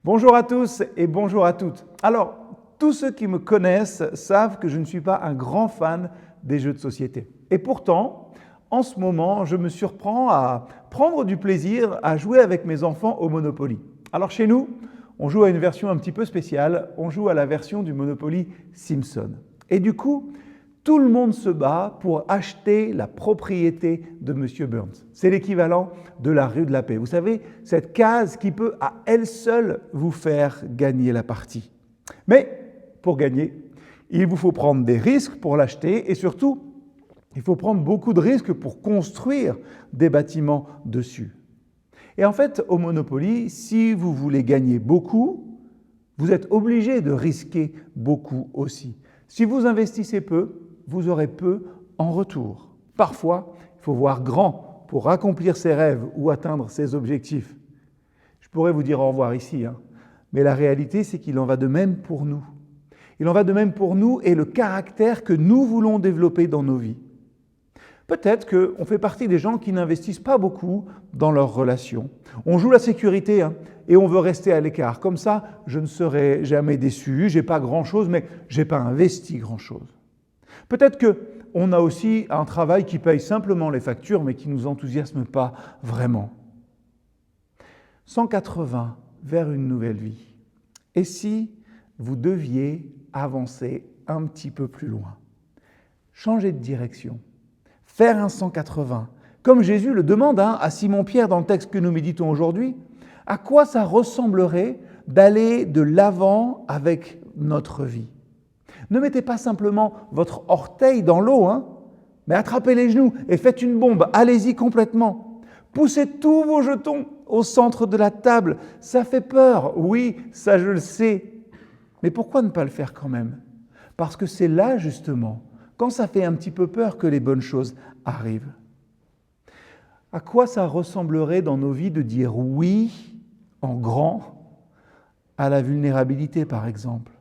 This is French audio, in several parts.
Bonjour à tous et bonjour à toutes. Alors, tous ceux qui me connaissent savent que je ne suis pas un grand fan des jeux de société. Et pourtant, en ce moment, je me surprends à prendre du plaisir à jouer avec mes enfants au Monopoly. Alors chez nous, on joue à une version un petit peu spéciale, on joue à la version du Monopoly Simpson. Et du coup, tout le monde se bat pour acheter la propriété de Monsieur Burns. C'est l'équivalent de la rue de la Paix. Vous savez, cette case qui peut à elle seule vous faire gagner la partie. Mais pour gagner, il vous faut prendre des risques pour l'acheter et surtout, il faut prendre beaucoup de risques pour construire des bâtiments dessus. Et en fait, au Monopoly, si vous voulez gagner beaucoup, vous êtes obligé de risquer beaucoup aussi. Si vous investissez peu, vous aurez peu en retour. Parfois, il faut voir grand pour accomplir ses rêves ou atteindre ses objectifs. Je pourrais vous dire au revoir ici, mais la réalité, c'est qu'il en va de même pour nous. Il en va de même pour nous et le caractère que nous voulons développer dans nos vies. Peut-être qu'on fait partie des gens qui n'investissent pas beaucoup dans leurs relations. On joue la sécurité et on veut rester à l'écart. Comme ça, je ne serai jamais déçu, je n'ai pas grand-chose, mais je n'ai pas investi grand-chose. Peut-être qu'on a aussi un travail qui paye simplement les factures, mais qui ne nous enthousiasme pas vraiment. 180 vers une nouvelle vie. Et si vous deviez avancer un petit peu plus loin? Changer de direction. Faire un 180, comme Jésus le demande à Simon-Pierre dans le texte que nous méditons aujourd'hui, à quoi ça ressemblerait d'aller de l'avant avec notre vie? Ne mettez pas simplement votre orteil dans l'eau, mais attrapez les genoux et faites une bombe, allez-y complètement. Poussez tous vos jetons au centre de la table, ça fait peur, oui, ça je le sais, mais pourquoi ne pas le faire quand même? Parce que c'est là justement, quand ça fait un petit peu peur, que les bonnes choses arrivent. À quoi ça ressemblerait dans nos vies de dire oui en grand à la vulnérabilité, par exemple?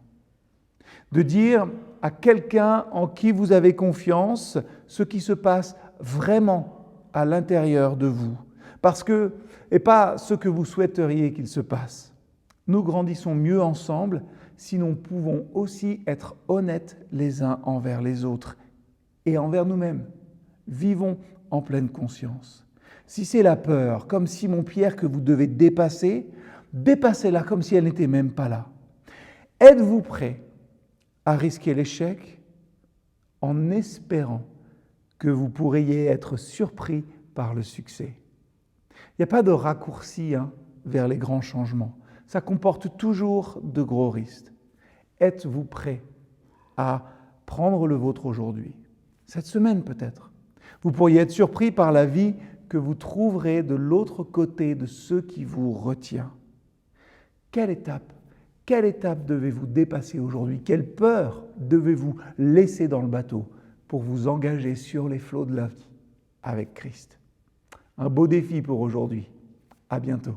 De dire à quelqu'un en qui vous avez confiance ce qui se passe vraiment à l'intérieur de vous, et pas ce que vous souhaiteriez qu'il se passe. Nous grandissons mieux ensemble si nous pouvons aussi être honnêtes les uns envers les autres et envers nous-mêmes. Vivons en pleine conscience. Si c'est la peur, comme Simon-Pierre, que vous devez dépasser, dépassez-la comme si elle n'était même pas là. Êtes-vous prêt à risquer l'échec en espérant que vous pourriez être surpris par le succès? Il n'y a pas de raccourci vers les grands changements. Ça comporte toujours de gros risques. Êtes-vous prêt à prendre le vôtre aujourd'hui? Cette semaine peut-être. Vous pourriez être surpris par la vie que vous trouverez de l'autre côté de ce qui vous retient. Quelle étape devez-vous dépasser aujourd'hui? Quelle peur devez-vous laisser dans le bateau pour vous engager sur les flots de la vie avec Christ? Un beau défi pour aujourd'hui. À bientôt.